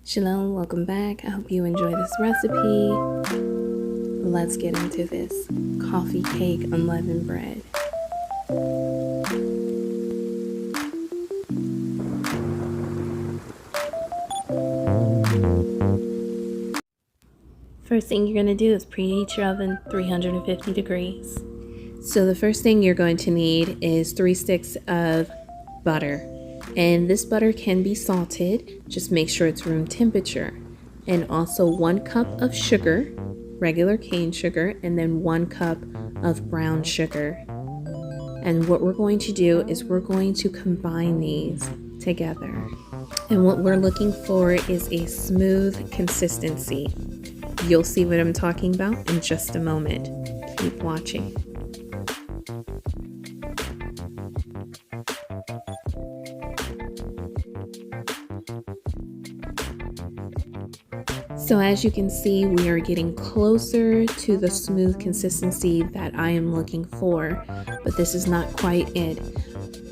Shalom, welcome back. I hope you enjoy this recipe. Let's get into this coffee cake unleavened bread. First thing you're going to do is preheat your oven 350 degrees. So the first thing you're going to need is 3 sticks of butter. And this butter can be salted, just make sure it's room temperature. And also 1 cup of sugar, regular cane sugar, and then 1 cup of brown sugar. And what we're going to do is we're going to combine these together. And what we're looking for is a smooth consistency. You'll see what I'm talking about in just a moment. Keep watching. So as you can see, we are getting closer to the smooth consistency that I am looking for, but this is not quite it.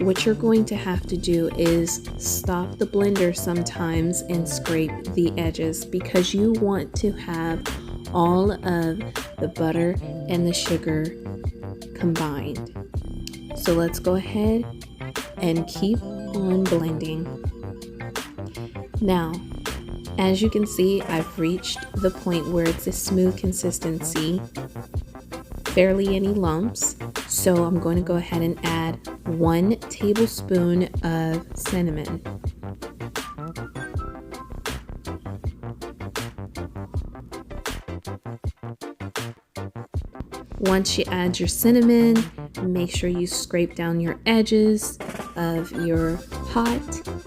What you're going to have to do is stop the blender sometimes and scrape the edges because you want to have all of the butter and the sugar combined. So let's go ahead and keep on blending. Now, as you can see, I've reached the point where it's a smooth consistency, barely any lumps. So I'm going to go ahead and add 1 tablespoon of cinnamon. Once you add your cinnamon, make sure you scrape down your edges of your pot.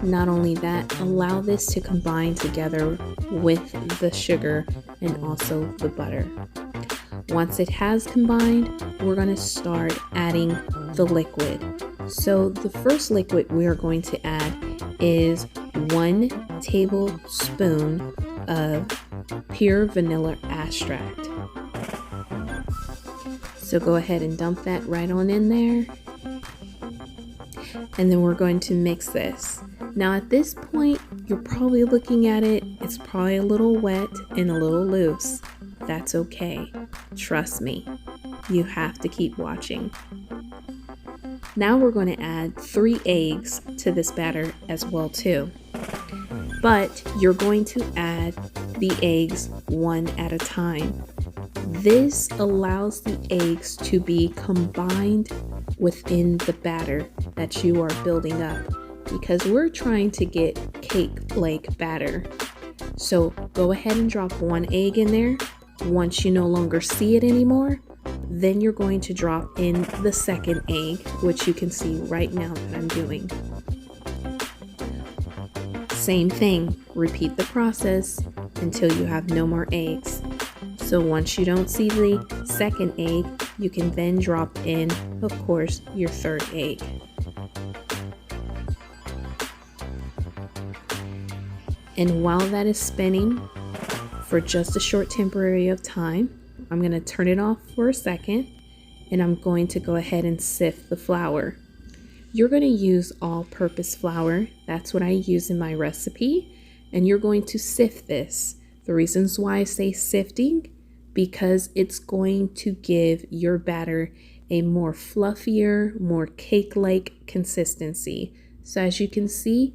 Not only that, allow this to combine together with the sugar and also the butter. Once it has combined, we're going to start adding the liquid. So the first liquid we are going to add is 1 tablespoon of pure vanilla extract. So go ahead and dump that right on in there. And then we're going to mix this. Now at this point, you're probably looking at it, it's probably a little wet and a little loose. That's okay. Trust me, you have to keep watching. Now we're going to add 3 eggs to this batter as well too. But you're going to add the eggs 1 at a time. This allows the eggs to be combined within the batter that you are building up because we're trying to get cake-like batter. So go ahead and drop 1 egg in there. Once you no longer see it anymore, then you're going to drop in the 2nd egg, which you can see right now that I'm doing. Same thing, repeat the process until you have no more eggs. So once you don't see the 2nd egg, you can then drop in, of course, your 3rd egg. And while that is spinning for just a short temporary of time, I'm going to turn it off for a second and I'm going to go ahead and sift the flour. You're going to use all-purpose flour. That's what I use in my recipe. And you're going to sift this. The reasons why I say sifting, because it's going to give your batter a more fluffier, more cake-like consistency. So as you can see,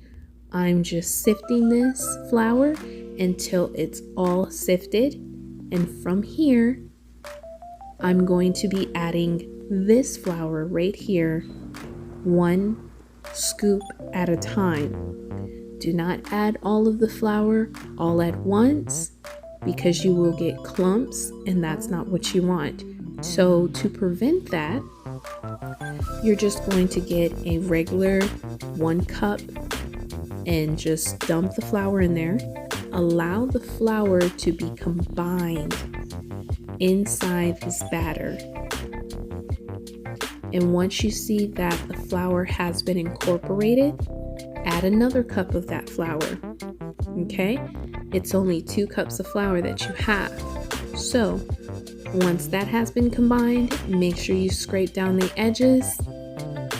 I'm just sifting this flour until it's all sifted. And from here, I'm going to be adding this flour right here, 1 scoop at a time. Do not add all of the flour all at once because you will get clumps and that's not what you want. So to prevent that, you're just going to get a regular 1 cup and just dump the flour in there. Allow the flour to be combined inside this batter. And once you see that the flour has been incorporated, add another cup of that flour. Okay? It's only 2 cups of flour that you have. So once that has been combined, make sure you scrape down the edges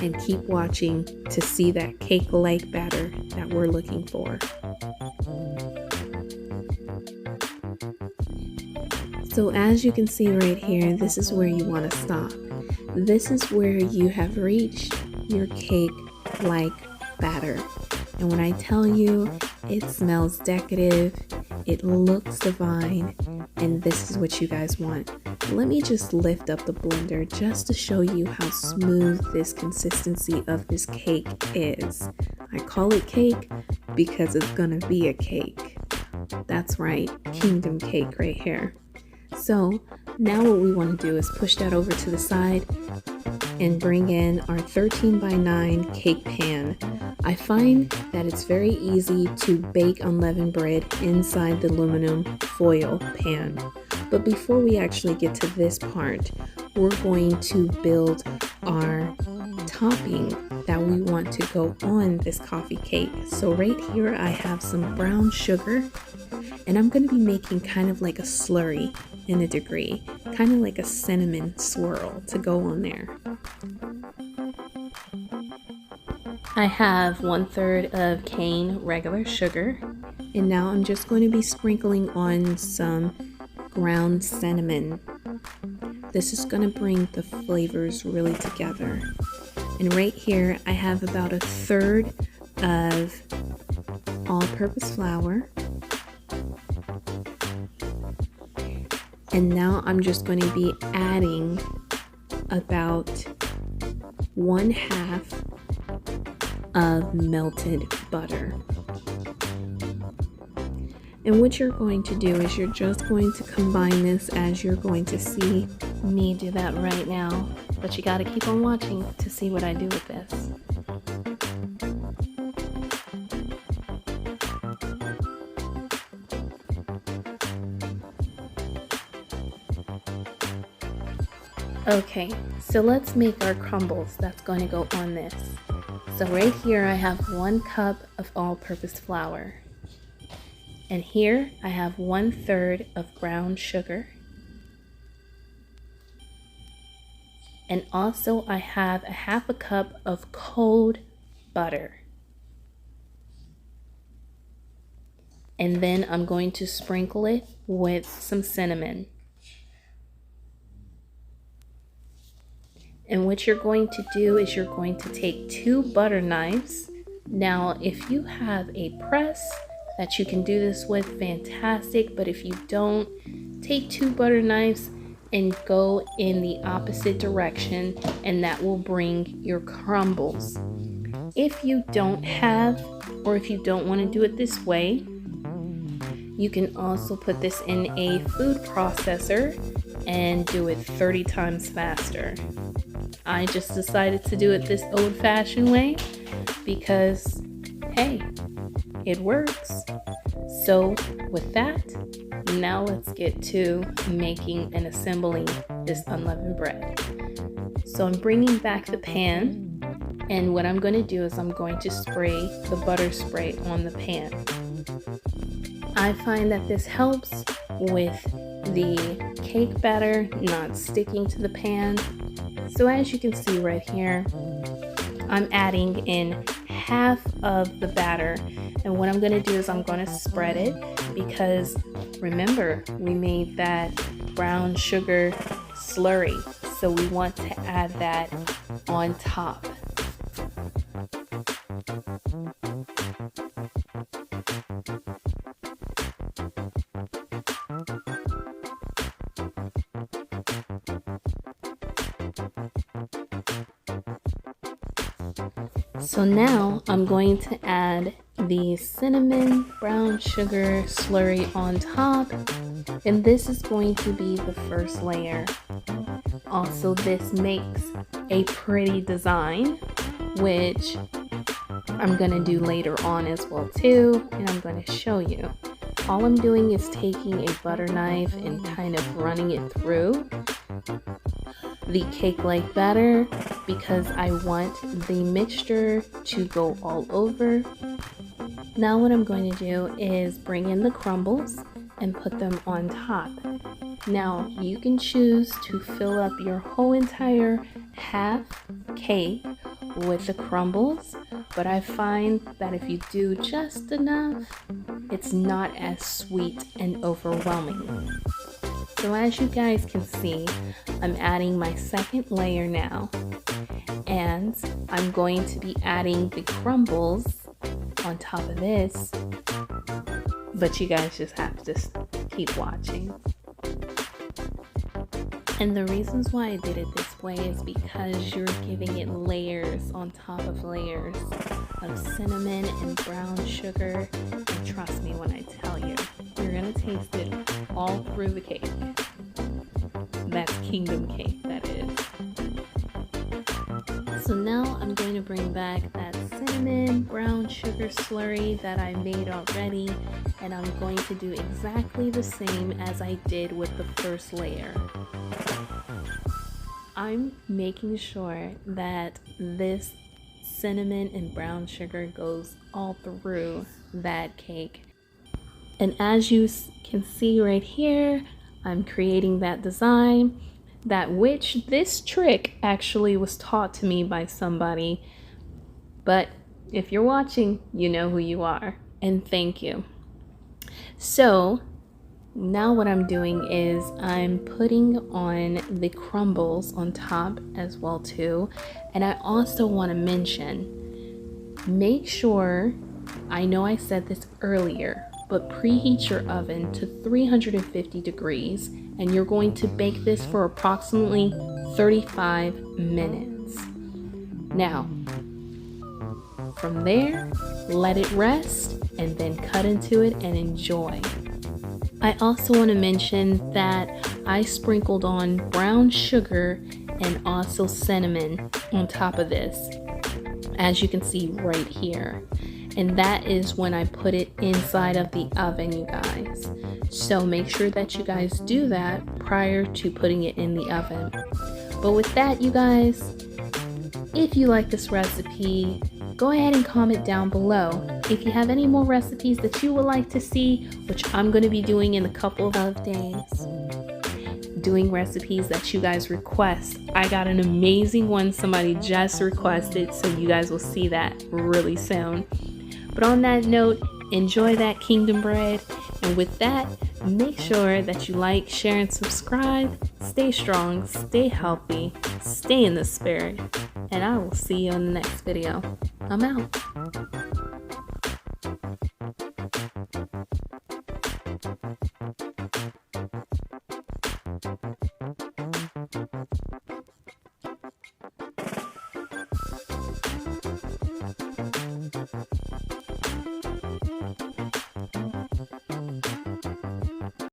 and keep watching to see that cake-like batter that we're looking for. So as you can see right here, this is where you want to stop. This is where you have reached your cake-like batter. And when I tell you it smells decorative, it looks divine, and this is what you guys want. Let me just lift up the blender just to show you how smooth this consistency of this cake is. I call it cake because it's gonna be a cake. That's right, kingdom cake right here. So now what we want to do is push that over to the side and bring in our 13 by 9 cake pan. I find that it's very easy to bake unleavened bread inside the aluminum foil pan. But before we actually get to this part, we're going to build our topping that we want to go on this coffee cake. So right here I have some brown sugar, and I'm going to be making kind of like a slurry in a degree, kind of like a cinnamon swirl to go on there. I have 1/3 of cane regular sugar, and now I'm just going to be sprinkling on some ground cinnamon. This is going to bring the flavors really together. And right here I have about 1/3 of all-purpose flour. And now I'm just going to be adding about 1/2 of melted butter. And what you're going to do is you're just going to combine this as you're going to see me do that right now. But you got to keep on watching to see what I do with this. Okay, so let's make our crumbles that's going to go on this. So right here I have 1 cup of all-purpose flour. And here I have 1/3 of brown sugar. And also I have 1/2 cup of cold butter. And then I'm going to sprinkle it with some cinnamon. And what you're going to do is you're going to take 2 butter knives. Now, if you have a press that you can do this with, fantastic. But if you don't, take 2 butter knives and go in the opposite direction, and that will bring your crumbles. If you don't have, or if you don't want to do it this way, you can also put this in a food processor and do it 30 times faster. I just decided to do it this old-fashioned way because, hey, it works. So with that, now let's get to making and assembling this unleavened bread. So I'm bringing back the pan, and what I'm going to do is I'm going to spray the butter spray on the pan. I find that this helps with the cake batter not sticking to the pan. So as you can see right here, I'm adding in 1/2 of the batter, and what I'm going to do is I'm going to spread it because remember we made that brown sugar slurry, so we want to add that on top. So now I'm going to add the cinnamon brown sugar slurry on top, and this is going to be the first layer. Also, this makes a pretty design, which I'm going to do later on as well too, and I'm going to show you. All I'm doing is taking a butter knife and kind of running it through the cake-like batter because I want the mixture to go all over. Now what I'm going to do is bring in the crumbles and put them on top. Now you can choose to fill up your whole entire half cake with the crumbles, but I find that if you do just enough, it's not as sweet and overwhelming. So as you guys can see, I'm adding my second layer now, and I'm going to be adding the crumbles on top of this, but you guys just have to keep watching. And the reasons why I did it this way is because you're giving it layers on top of layers of cinnamon and brown sugar. And trust me when I tell you, you're gonna taste it all through the cake. That's kingdom cake, that is. So now I'm going to bring back that cinnamon brown sugar slurry that I made already, and I'm going to do exactly the same as I did with the first layer. I'm making sure that this cinnamon and brown sugar goes all through that cake. And as you can see right here, I'm creating that design, which this trick actually was taught to me by somebody. But if you're watching, you know who you are, and thank you. So now what I'm doing is I'm putting on the crumbles on top as well too. And I also want to mention, make sure, I know I said this earlier, but preheat your oven to 350 degrees, and you're going to bake this for approximately 35 minutes. Now, from there, let it rest and then cut into it and enjoy. I also want to mention that I sprinkled on brown sugar and also cinnamon on top of this, as you can see right here. And that is when I put it inside of the oven, you guys. So make sure that you guys do that prior to putting it in the oven. But with that, you guys, if you like this recipe, go ahead and comment down below. If you have any more recipes that you would like to see, which I'm going to be doing in a couple of days, doing recipes that you guys request. I got an amazing one somebody just requested, so you guys will see that really soon. But on that note, enjoy that kingdom bread. And with that, make sure that you like, share, and subscribe. Stay strong, stay healthy, stay in the spirit. And I will see you in the next video. I'm out.